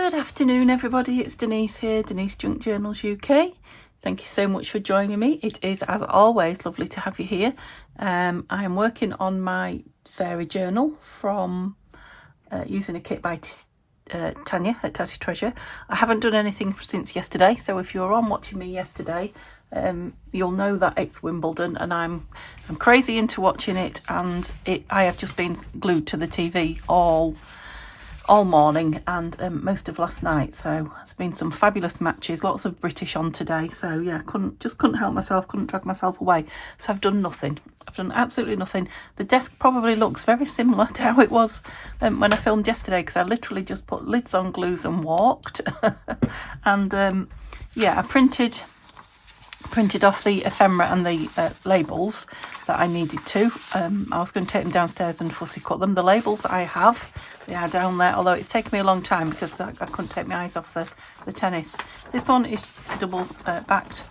Good afternoon, everybody. It's Denise here, Denise Junk Journals UK. Thank you so much for joining me. It is, as always, lovely to have you here. I am working on my fairy journal from using a kit by Tanya at Tatty Treasure. I haven't done anything since yesterday, so if you're on watching me yesterday, you'll know that it's Wimbledon, and I'm crazy into watching it, and I have just been glued to the TV all morning and most of last night. So it's been some fabulous matches, lots of British on today. So yeah, couldn't help myself, couldn't drag myself away. So I've done nothing. I've done absolutely nothing. The desk probably looks very similar to how it was when I filmed yesterday, because I literally just put lids on glues and walked. And yeah, I printed off the ephemera and the labels that I needed to. I was going to take them downstairs and fussy cut them. The labels I have, they are down there, although it's taken me a long time because I couldn't take my eyes off the tennis. This one is double backed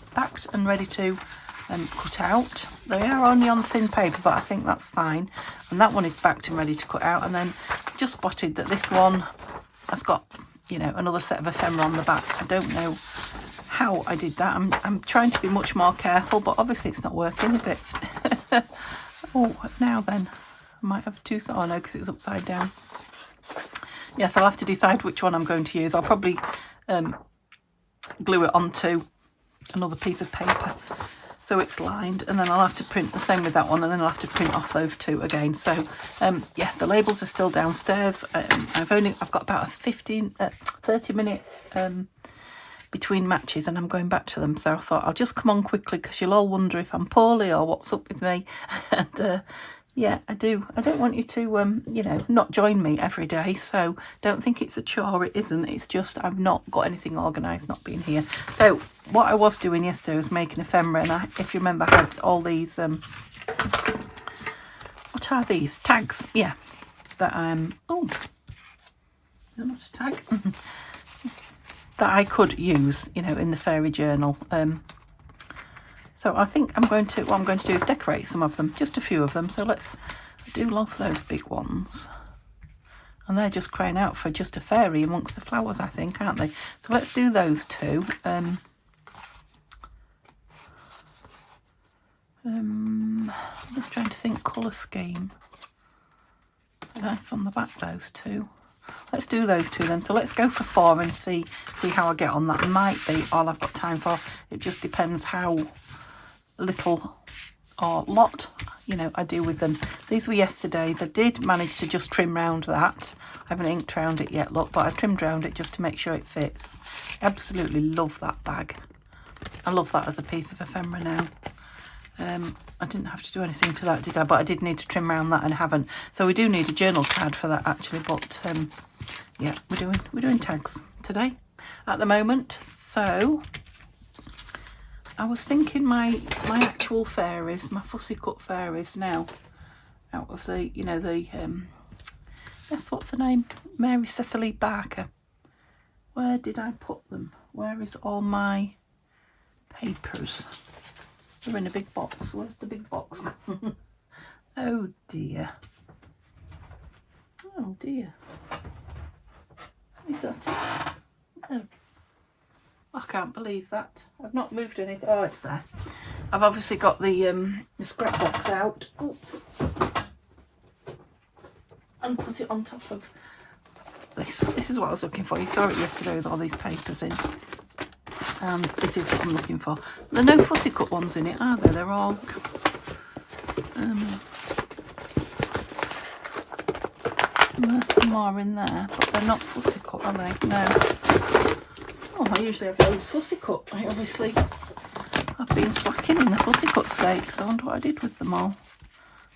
and ready to cut out. They are only on thin paper, but I think that's fine. And that one is backed and ready to cut out. And then I've just spotted that this one has got, you know, another set of ephemera on the back. I don't know how I did that. I'm trying to be much more careful, but obviously it's not working, is it? Oh, now then, I might have two. Oh no, because it's upside down. Yes, I'll have to decide which one I'm going to use. I'll probably glue it onto another piece of paper so it's lined, and then I'll have to print the same with that one, and then I'll have to print off those two again. So yeah, the labels are still downstairs. I've got about a 30 minute between matches, and I'm going back to them. So I thought I'll just come on quickly because you'll all wonder if I'm poorly or what's up with me. And yeah, I don't want you to you know, not join me every day. So don't think it's a chore. It isn't. It's just I've not got anything organised, not being here. So what I was doing yesterday was making ephemera, and if you remember, I had all these what are these tags? Yeah, that oh, they're not a tag. That I could use, you know, in the fairy journal. So I think what I'm going to do is decorate some of them, just a few of them. So I do love those big ones. And they're just crying out for just a fairy amongst the flowers, I think, aren't they? So let's do those two. I'm just trying to think colour scheme. Nice on the back, those two. Let's do those two then. So let's go for 4 and see how I get on. That might be all I've got time for. It just depends how little or lot, you know, I do with them. These were yesterday's. I did manage to just trim round that. I haven't inked round it yet, look, but I trimmed round it just to make sure it fits. Absolutely love that bag. I love that as a piece of ephemera now. I didn't have to do anything to that, did I? But I did need to trim around that and haven't. So we do need a journal card for that actually. But yeah, we're doing tags today at the moment. So I was thinking my actual fairies, my fussy cut fairies now, out of the, you know, the yes, what's her name? Mary Cecily Barker. Where did I put them? Where is all my papers? They're in a big box. Where's the big box? Oh dear. Oh dear. Is that it? Oh. I can't believe that. I've not moved anything. Oh, it's there. I've obviously got the scrap box out. Oops. And put it on top of this. This is what I was looking for. You saw it yesterday with all these papers in. And this is what I'm looking for. There are no fussy cut ones in it, are there? They're all there's some more in there, but they're not fussy cut, are they? No. Oh, I usually have loads fussy cut. I've been slacking in the fussy cut stakes. I wonder what I did with them all.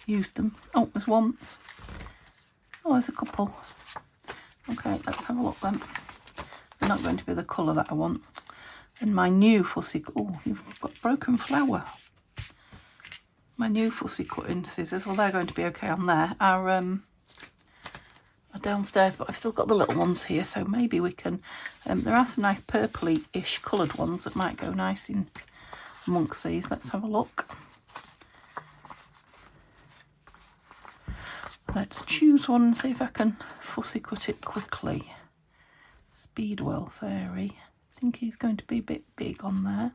Used them. Oh, there's one. Oh, there's a couple. Okay, let's have a look then. They're not going to be the colour that I want. And my new fussy, oh, you've got broken flower. My new fussy cutting scissors, well, they're going to be okay on there, are downstairs, but I've still got the little ones here, so maybe we can, there are some nice purpley-ish coloured ones that might go nice in amongst these. Let's have a look. Let's choose one and see if I can fussy cut it quickly. Speedwell Fairy. I think he's going to be a bit big on there.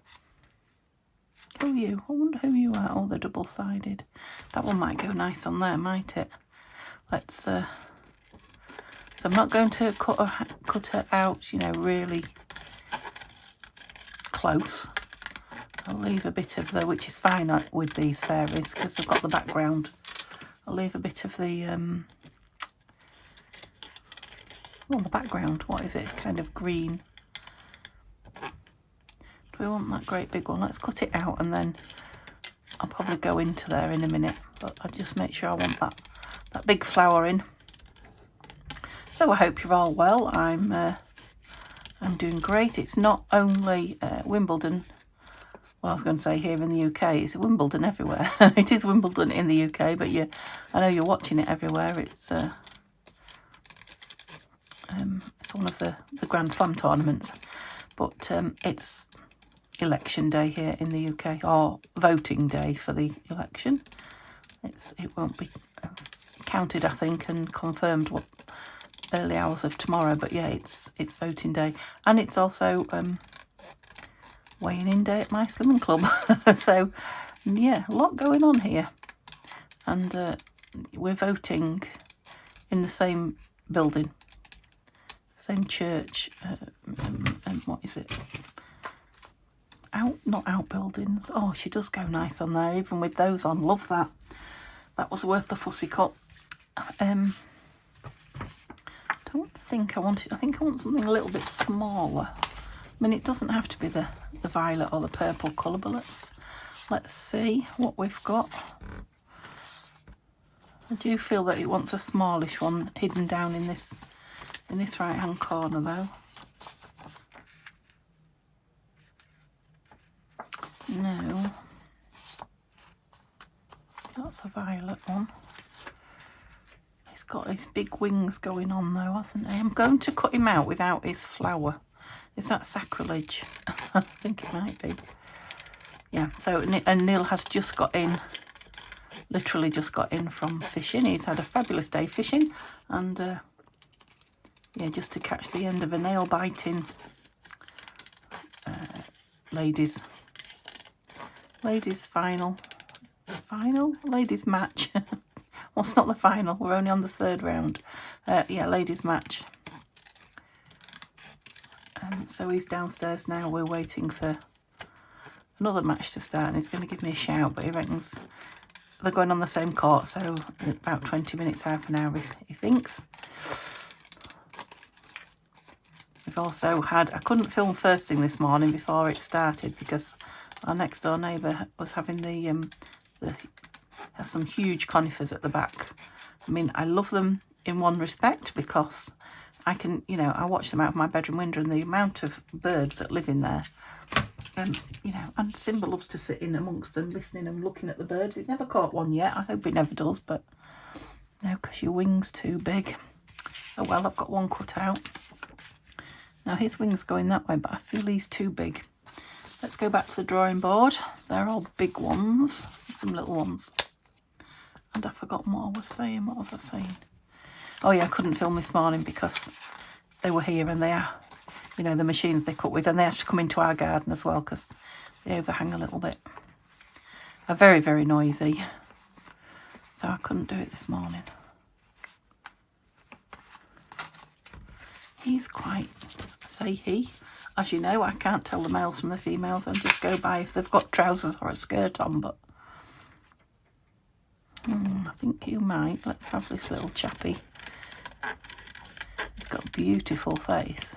Who are you? I wonder who you are. Oh, they're double-sided. That one might go nice on there, might it? Let's... So I'm not going to cut her out, you know, really close. I'll leave a bit of the, which is fine with these fairies because they've got the background. I'll leave a bit of the, well, the background, what is it? It's kind of green. Do we want that great big one? Let's cut it out and then I'll probably go into there in a minute. But I'll just make sure I want that big flower in. So I hope you're all well. I'm doing great. It's not only Wimbledon. Well, I was going to say here in the UK. It's Wimbledon everywhere. It is Wimbledon in the UK, but I know you're watching it everywhere. It's one of the Grand Slam tournaments, but it's election day here in the UK, or voting day for the election. It won't be counted, I think, and confirmed what early hours of tomorrow, but yeah, it's voting day, and it's also weighing in day at my slimming club. So yeah, a lot going on here, and we're voting in the same building, same church. What is it? Not outbuildings. Oh, she does go nice on there, even with those on. Love that. That was worth the fussy cut. I think I want something a little bit smaller. I mean, it doesn't have to be the violet or the purple colour, but let's see what we've got. I do feel that it wants a smallish one hidden down in this right hand corner though. No, that's a violet one. He's got his big wings going on though, hasn't he? I'm going to cut him out without his flower. Is that sacrilege? I think it might be. Yeah, so, and Neil has just got in, literally just got in from fishing. He's had a fabulous day fishing, and yeah, just to catch the end of a nail biting ladies ladies match. Well, it's not the final, we're only on the third round. Yeah, ladies match. So he's downstairs now. We're waiting for another match to start, and he's going to give me a shout, but he reckons they're going on the same court, so about 20 minutes, half an hour, he thinks. We've also had, I couldn't film first thing this morning before it started because our next door neighbour was having has some huge conifers at the back. I mean, I love them in one respect because I can, you know, I watch them out of my bedroom window, and the amount of birds that live in there, you know, and Simba loves to sit in amongst them, listening and looking at the birds. He's never caught one yet. I hope he never does, but no, because your wing's too big. Oh well, I've got one cut out. Now his wing's going that way, but I feel he's too big. Let's go back to the drawing board. They're all big ones, some little ones. And I've forgotten what I was saying. What was I saying? Oh yeah, I couldn't film this morning because they were here, and they are, you know, the machines they cut with, and they have to come into our garden as well because they overhang a little bit. They're very, very noisy. So I couldn't do it this morning. He's quite, say he. As you know, I can't tell the males from the females and just go by if they've got trousers or a skirt on, but I think you might. Let's have this little chappie. He's got a beautiful face.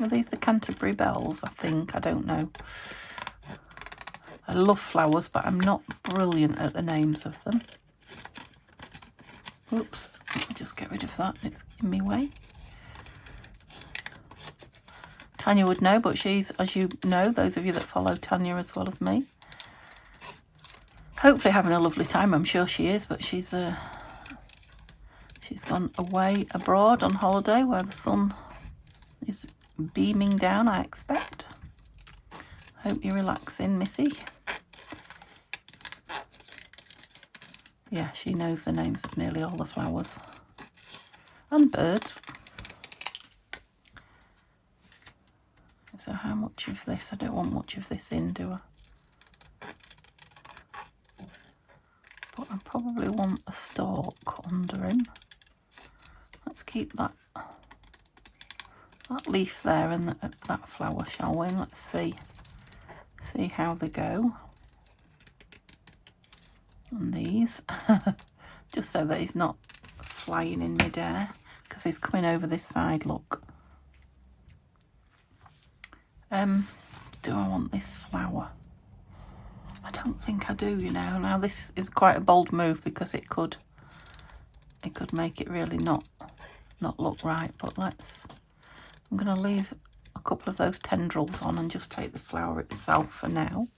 Are these the Canterbury Bells, I think? I don't know. I love flowers, but I'm not brilliant at the names of them. Oops, let me just get rid of that. It's in my way. Tanya would know, but she's, as you know, those of you that follow Tanya as well as me, hopefully having a lovely time. I'm sure she is, but she's gone away abroad on holiday where the sun is beaming down, I expect. Hope you're relaxing, Missy. Yeah, she knows the names of nearly all the flowers and birds. So how much of this? I don't want much of this in, do I? But I probably want a stalk under him. Let's keep that leaf there and that flower, shall we? Let's see how they go. And these, just so that he's not flying in midair, because he's coming over this side, look. Do I want this flower? I don't think I do, you know. Now this is quite a bold move because it could make it really not look right, but I'm going to leave a couple of those tendrils on and just take the flower itself for now.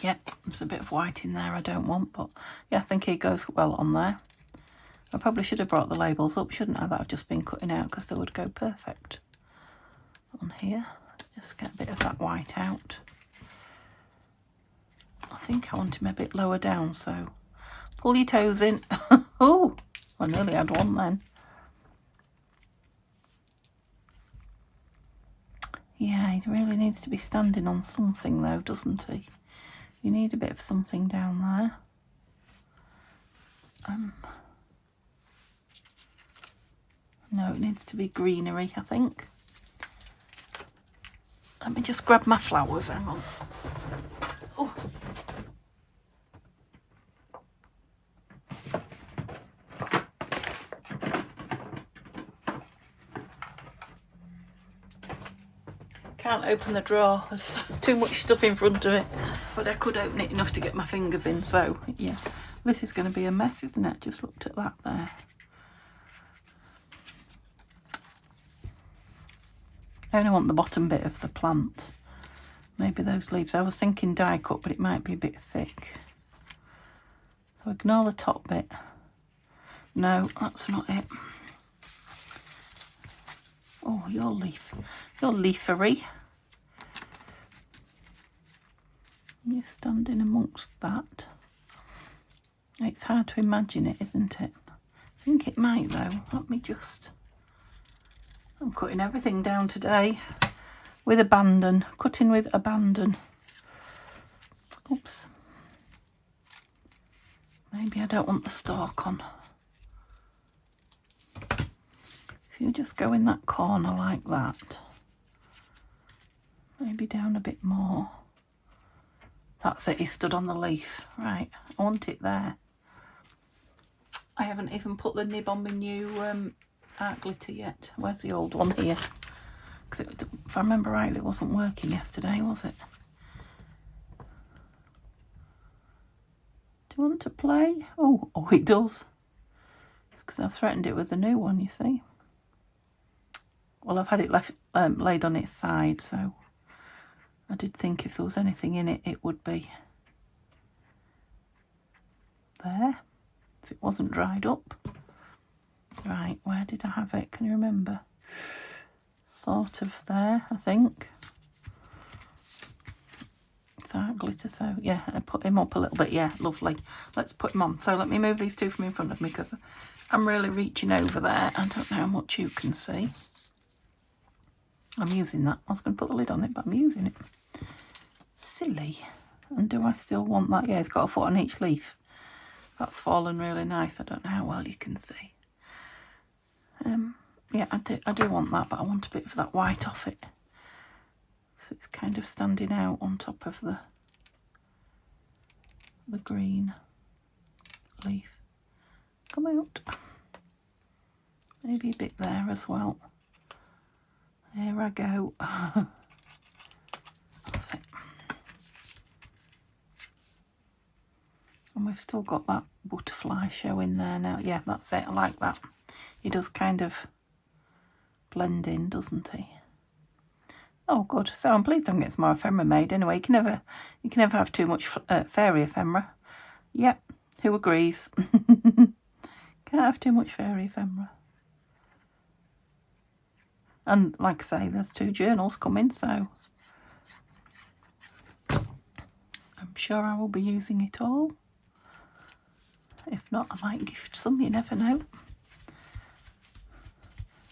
Yeah, there's a bit of white in there I don't want, but yeah, I think he goes well on there. I probably should have brought the labels up, shouldn't I, that I've just been cutting out, because they would go perfect on here. Just get a bit of that white out. I think I want him a bit lower down, so pull your toes in. Oh, I nearly had one then. Yeah, he really needs to be standing on something though, doesn't he? You need a bit of something down there. No, it needs to be greenery, I think. Let me just grab my flowers, hang on. Oh. Can't open the drawer, there's too much stuff in front of it, but I could open it enough to get my fingers in, so yeah. This is going to be a mess, isn't it? Just looked at that there. I only want the bottom bit of the plant. Maybe those leaves. I was thinking die cut, but it might be a bit thick. So ignore the top bit. No, that's not it. Oh, you're leafery. You're standing amongst that. It's hard to imagine it, isn't it? I think it might though. Let me just... I'm cutting everything down today with abandon, cutting with abandon. Oops. Maybe I don't want the stalk on. If you just go in that corner like that, maybe down a bit more. That's it, he stood on the leaf. Right, I want it there. I haven't even put the nib on my new art glitter yet. Where's the old one here? Because if I remember rightly, it wasn't working yesterday, was it? Do you want to play? Oh, it does. It's because I've threatened it with the new one, you see. Well, I've had it laid on its side, so I did think if there was anything in it, it would be there, if it wasn't dried up. Right, where did I have it? Can you remember? Sort of there, I think. That glitter, so yeah, I put him up a little bit. Yeah, lovely. Let's put him on. So let me move these two from in front of me because I'm really reaching over there. I don't know how much you can see. I'm using that. I was going to put the lid on it, but I'm using it. Silly. And do I still want that? Yeah, it's got a foot on each leaf. That's fallen really nice. I don't know how well you can see. Yeah, I do want that, but I want a bit of that white off it. So it's kind of standing out on top of the green leaf. Come out. Maybe a bit there as well. Here I go. That's it. And we've still got that butterfly showing there now. Yeah, that's it. I like that. He does kind of blend in, doesn't he? Oh, good. So I'm pleased I'm getting some more ephemera made. Anyway, you can never have too much fairy ephemera. Yep, who agrees? Can't have too much fairy ephemera. And like I say, there's 2 journals coming, so I'm sure I will be using it all. If not, I might gift some, you never know.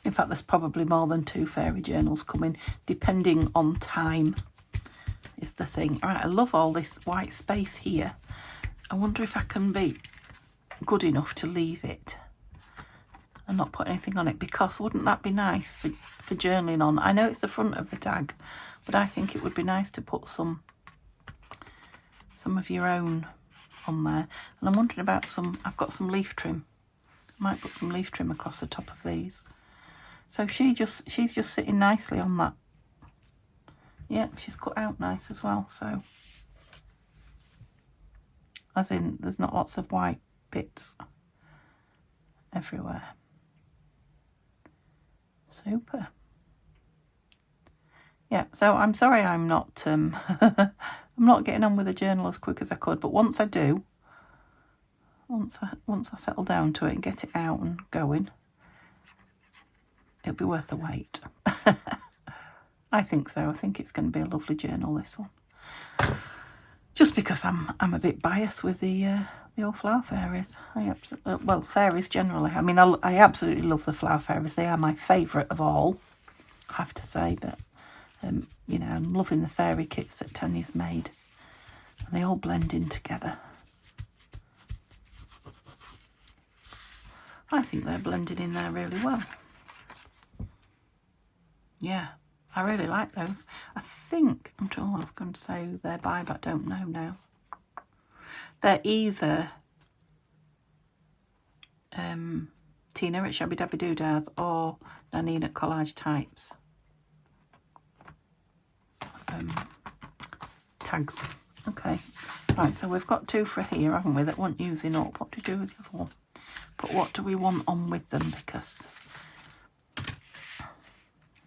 In fact, there's probably more than 2 fairy journals coming, depending on time, is the thing. All right, I love all this white space here. I wonder if I can be good enough to leave it and not put anything on it, because wouldn't that be nice for journaling on? I know it's the front of the tag, but I think it would be nice to put some of your own on there. And I'm wondering about I've got some leaf trim. I might put some leaf trim across the top of these. So she's just sitting nicely on that. Yeah, she's cut out nice as well. So, as in, there's not lots of white bits everywhere. Super. Yeah, so I'm sorry I'm not I'm not getting on with the journal as quick as I could, but once I do, once I settle down to it and get it out and going, it'll be worth the wait. I think so. I think it's going to be a lovely journal, this one. Just because I'm a bit biased with the old flower fairies. Well, fairies generally. I mean, I absolutely love the flower fairies. They are my favourite of all, I have to say. But you know, I'm loving the fairy kits that Tanya's made. And they all blend in together. I think they're blended in there really well. Yeah, I really like those. I think, I was going to say who they're by, but I don't know now. They're either Tina at Shabby Dabby Doodahs or Nanine at Collage Types. Tags. Okay. Right, so we've got 2 for here, haven't we, that weren't using up. What do we do with the other one? But what do we want on with them? Because, I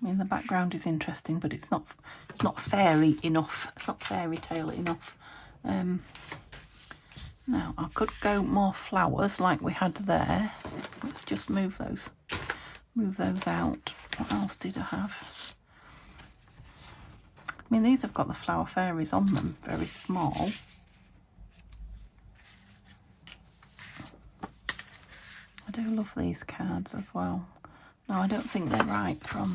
mean, the background is interesting, but it's not fairy enough. It's not fairy tale enough. Now, I could go more flowers like we had there. Let's just move those out. What else did I have? I mean, these have got the flower fairies on them, very small. I do love these cards as well. No, I don't think they're right from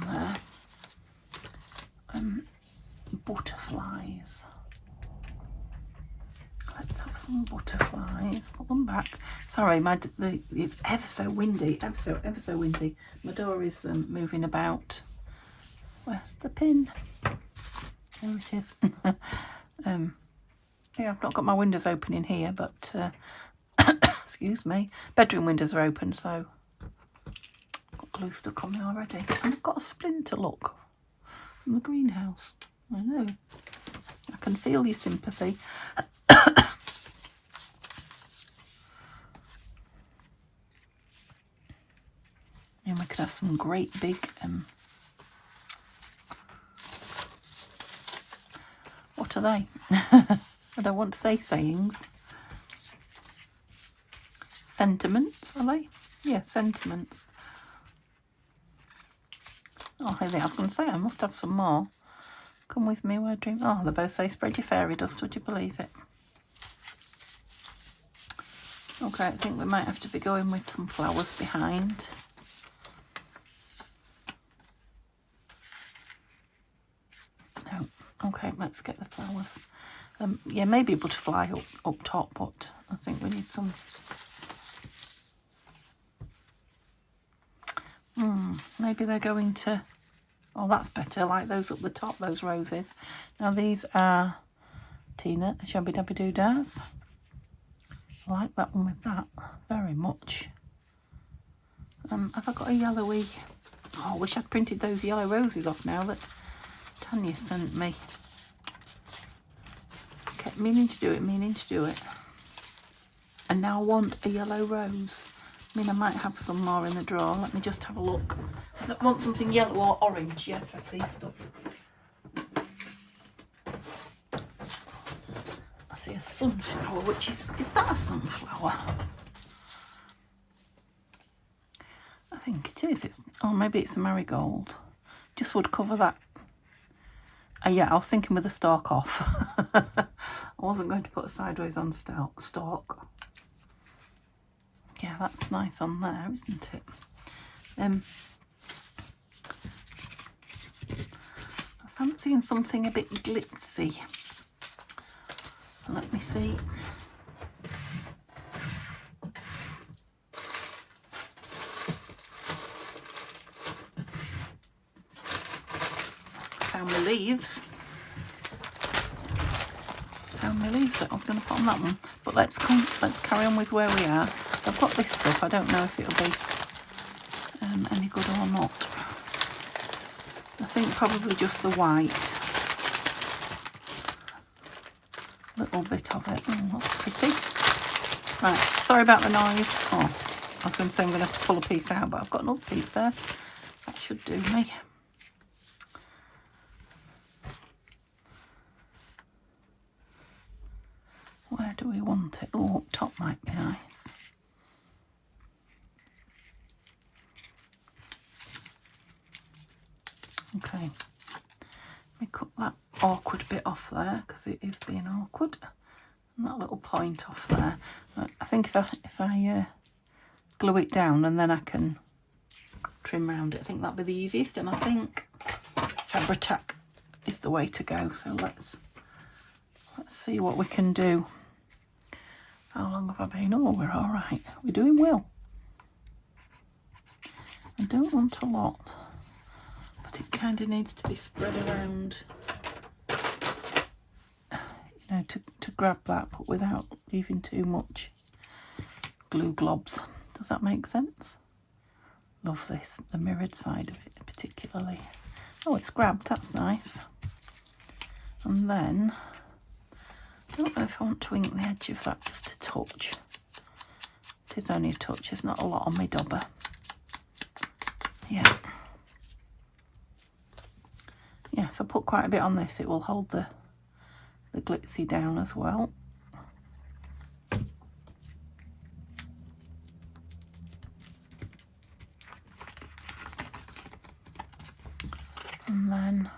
there. Butterflies. Let's have some butterflies. Put them back. Sorry, it's ever so windy. Ever so windy. My door is moving about. Where's the pin? There it is. Yeah, I've not got my windows open in here, but excuse me, bedroom windows are open, so I've got glue stuck on me already. And I've got a splinter, look, from the greenhouse. I know. I can feel your sympathy. And we could have some great big what are they? I don't want to say sayings. Sentiments, are they? Yeah, sentiments. Oh, here they are. I was going to say, I must have some more. Come with me where I dream. Oh, they both say spread your fairy dust, would you believe it? Okay, I think we might have to be going with some flowers behind. No. Okay, let's get the flowers. Yeah, maybe a butterfly up top, but I think we need some... maybe they're going to... Oh, that's better, like those up the top, those roses. Now, these are Tina, Shabby Dabby Doodahs. I like that one with that very much. Have I got a yellowy... Oh, I wish I'd printed those yellow roses off now that Tanya sent me. Kept meaning to do it. And now I want a yellow rose. I mean, I might have some more in the drawer. Let me just have a look. I want something yellow or orange. Yes, I see stuff. I see a sunflower, which is that a sunflower? I think it is. Oh, maybe it's a marigold. Just would cover that. Yeah, I was thinking with the stalk off. I wasn't going to put a sideways on stalk. Yeah, that's nice on there, isn't it? Fancying something a bit glitzy. Let me see. Found my leaves. Found my leaves that I was going to put on that one. But let's carry on with where we are. So I've got this stuff. I don't know if it'll be any good or not. I think probably just the white. Little bit of it. Oh, that's pretty. Right, sorry about the noise. Oh, I was going to say I'm going to pull a piece out, but I've got another piece there. That should do me. Where do we want it? Oh, up top might be nice. Okay, let me cut that awkward bit off there because it is being awkward. And that little point off there. I think if I glue it down and then I can trim around it, I think that'll be the easiest. And I think Fabri-Tac is the way to go. So let's see what we can do. How long have I been? Oh, we're all right. We're doing well. I don't want a lot, but it kind of needs to be spread around, you know, to grab that, but without leaving too much glue globs. Does that make sense? Love this, the mirrored side of it particularly. Oh, it's grabbed, that's nice. And then, I don't know if I want to ink the edge of that just a touch. It is only a touch, there's not a lot on my dobber. Yeah. Yeah, if I put quite a bit on this, it will hold the glitzy down as well. And then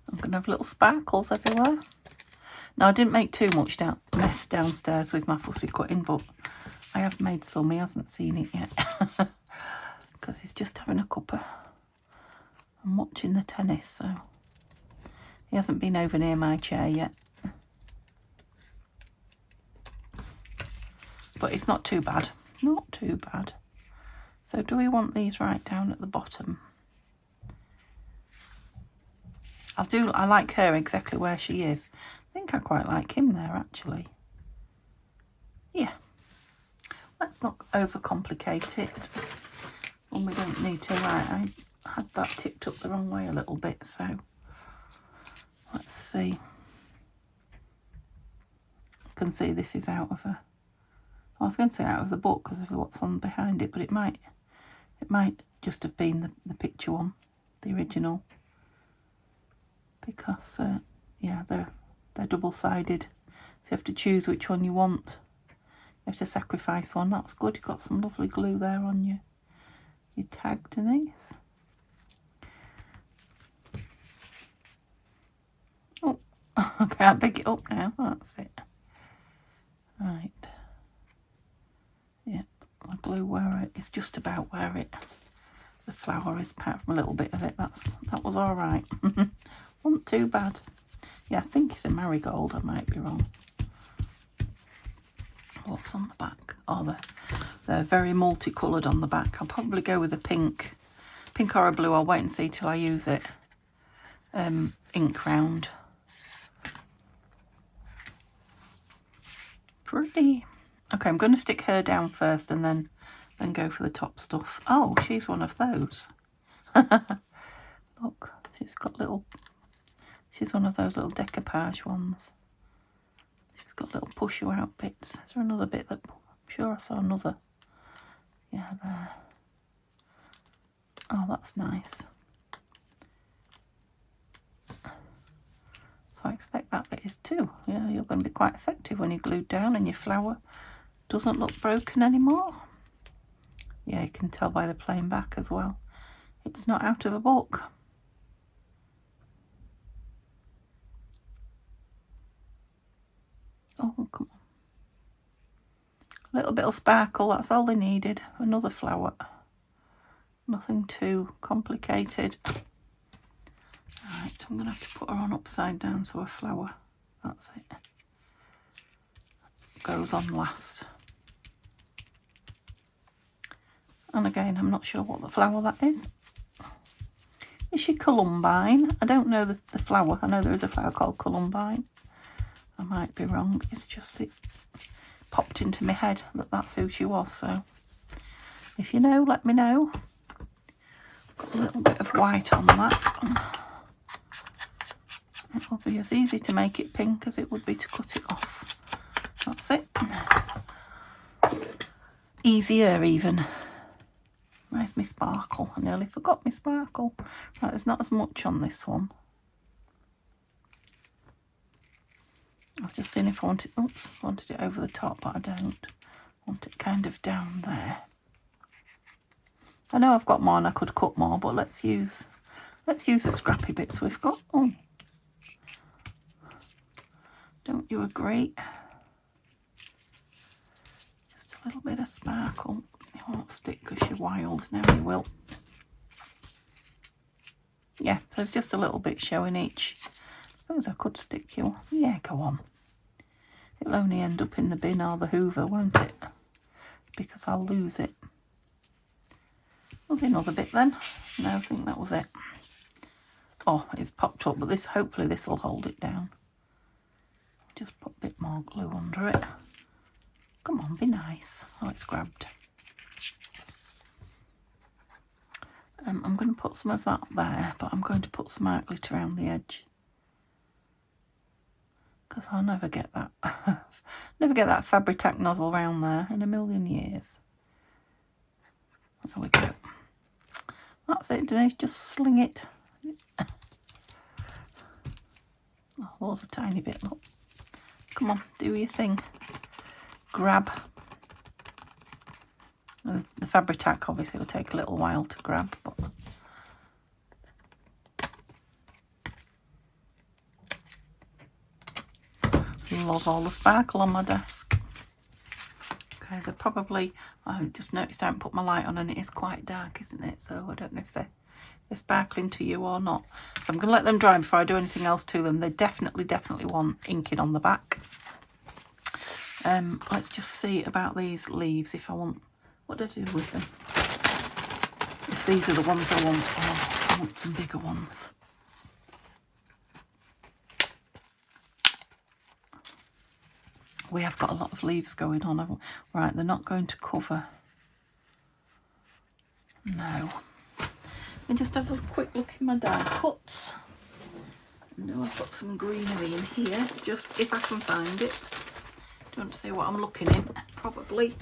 I'm going to have little sparkles everywhere. Now, I didn't make too much mess downstairs with my fussy cutting, but I have made some. He hasn't seen it yet because he's just having a cuppa and watching the tennis, so he hasn't been over near my chair yet. But it's not too bad. Not too bad. So do we want these right down at the bottom? I like her exactly where she is. I think I quite like him there, actually. Yeah. Let's not overcomplicate it when we don't need to. Right, I had that tipped up the wrong way a little bit, so let's see. I can see this is out of I was going to say out of the book because of what's on behind it, but it might just have been the picture one, the original. Because yeah, they're double-sided, so you have to choose which one you want. You have to sacrifice one. That's good. You've got some lovely glue there on your tag, Denise. Oh, I can't pick it up now. That's it. Right. Yeah, my glue where it's just about where the flower is, apart from a little bit of it. That was all right. Wasn't too bad. Yeah, I think it's a marigold. I might be wrong. What's on the back? Oh, they're very multicoloured on the back. I'll probably go with a pink or a blue. I'll wait and see till I use it. Ink round. Pretty. Okay, I'm going to stick her down first and then go for the top stuff. Oh, she's one of those. Look, she's one of those little decoupage ones. She's got little push you out bits. Is there another bit that, I'm sure I saw another. Yeah, there. Oh, that's nice. So I expect that bit is too. Yeah, you're going to be quite effective when you're glued down and your flower doesn't look broken anymore. Yeah, you can tell by the plain back as well. It's not out of a book. Oh, come on. A little bit of sparkle, that's all they needed. Another flower. Nothing too complicated. Right, I'm going to have to put her on upside down so her flower, that's it, goes on last. And again, I'm not sure what the flower that is. Is she columbine? I don't know the flower. I know there is a flower called columbine. I might be wrong. It's just it popped into my head that that's who she was. So if you know, let me know. Got a little bit of white on that. It will be as easy to make it pink as it would be to cut it off. That's it. Easier even. Where's my sparkle? I nearly forgot my sparkle. Right, there's not as much on this one. I was just seeing if I wanted, oops, wanted it over the top, but I don't. I want it kind of down there. I know I've got more and I could cut more, but let's use the scrappy bits we've got. Oh, don't you agree? Just a little bit of sparkle. It won't stick because you're wild. Now you will. Yeah, so it's just a little bit showing each. I suppose I could stick you. Yeah, go on. It'll only end up in the bin or the hoover, won't it? Because I'll lose it. Was there another bit then? No, I think that was it. Oh, it's popped up, but this, hopefully this will hold it down. Just put a bit more glue under it. Come on, be nice. Oh, it's grabbed. I'm going to put some of that there, but I'm going to put some art glitter around the edge. Because I'll never get that. Never get that Fabri-Tac nozzle round there in a million years. There we go. That's it, Denise, just sling it. Oh, there's a tiny bit, look. Come on, do your thing. Grab. The Fabri-Tac obviously will take a little while to grab, but love all the sparkle on my desk. Okay, they're probably, I just noticed I haven't put my light on and it is quite dark, isn't it? So I don't know if they're sparkling to you or not. So I'm going to let them dry before I do anything else to them. They definitely want inking on the back. Let's just see about these leaves if I want, what do I do with them? If these are the ones I want, oh, I want some bigger ones. We have got a lot of leaves going on, haven't we? Right, they're not going to cover. No. Let me just have a quick look in my die cuts. I know I've got some greenery in here, just if I can find it. Do you want to see what I'm looking in? Probably.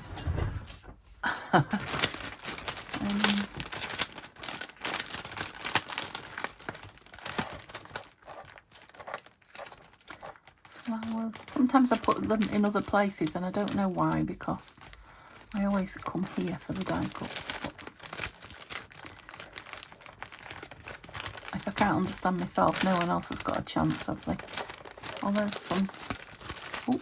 Flowers. Sometimes I put them in other places and I don't know why, because I always come here for the die cuts. But if I can't understand myself, no one else has got a chance, have they? Oh, there's some. Oh,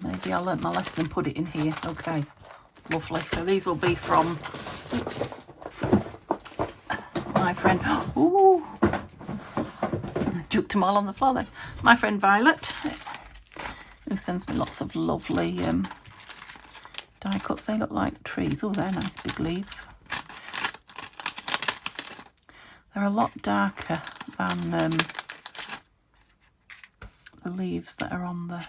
maybe I learnt my lesson and put it in here. Okay, lovely. So these will be from, oops, my friend. Ooh, I juked them all on the floor then. My friend Violet, who sends me lots of lovely die cuts. They look like trees. Oh, they're nice big leaves. They're a lot darker than the leaves that are on the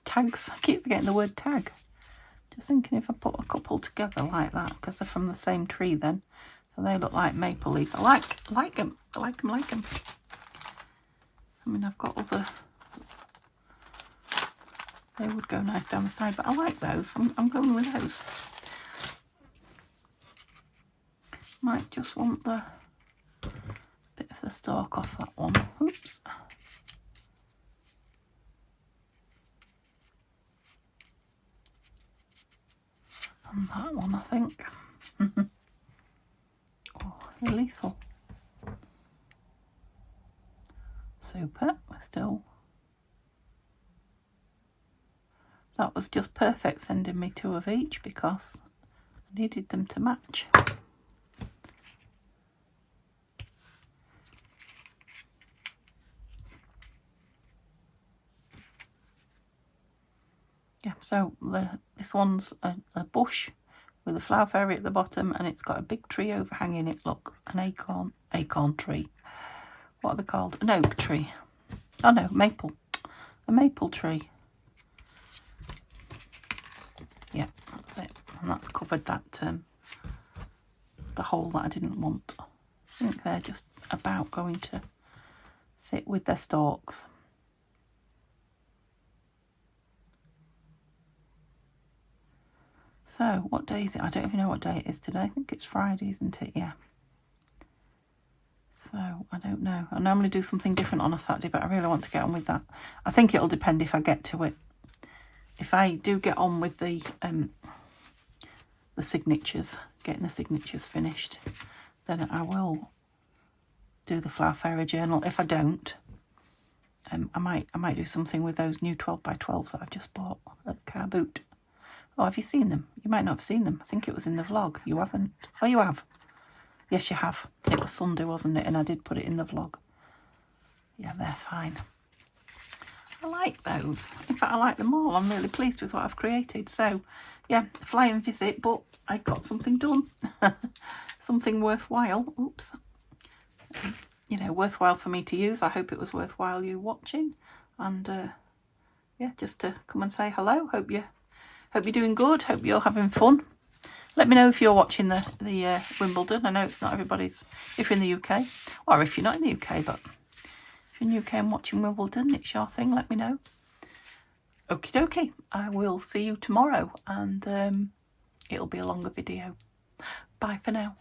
tags. I keep forgetting the word tag. Just thinking if I put a couple together like that, because they're from the same tree then. So they look like maple leaves. I like them. I like them. I mean, I've got other, they would go nice down the side, but I like those. I'm going with those. Might just want the bit of the stalk off that one. Oops. And that one, I think. Oh, they're lethal. Super. We're still. That was just perfect sending me two of each, because needed them to match. Yeah, so this one's a bush with a flower fairy at the bottom, and it's got a big tree overhanging it. Look, an acorn tree. What are they called? An oak tree. Oh no, maple. A maple tree. Yeah, that's it. And that's covered that the hole that I didn't want. I think they're just about going to fit with their stalks. So, what day is it? I don't even know what day it is today. I think it's Friday, isn't it? Yeah. So, I don't know. I normally do something different on a Saturday, but I really want to get on with that. I think it'll depend if I get to it. If I do get on with the signatures, getting the signatures finished, then I will do the Flower Fairy journal. If I don't, I might do something with those new 12x12s that I've just bought at the car boot. Oh, have you seen them? You might not have seen them. I think it was in the vlog. You haven't? Oh, you have? Yes, you have. It was Sunday, wasn't it? And I did put it in the vlog. Yeah, they're fine. I like those. In fact, I like them all. I'm really pleased with what I've created. So, yeah, fly and visit, but I got something done. Something worthwhile. Oops. You know, worthwhile for me to use. I hope it was worthwhile you watching. And, yeah, just to come and say hello. Hope you're doing good. Hope you're having fun. Let me know if you're watching the Wimbledon. I know it's not everybody's, if you're in the UK, or if you're not in the UK, but if you're in the UK and watching Wimbledon, it's your thing, let me know. Okie dokie. I will see you tomorrow, and it'll be a longer video. Bye for now.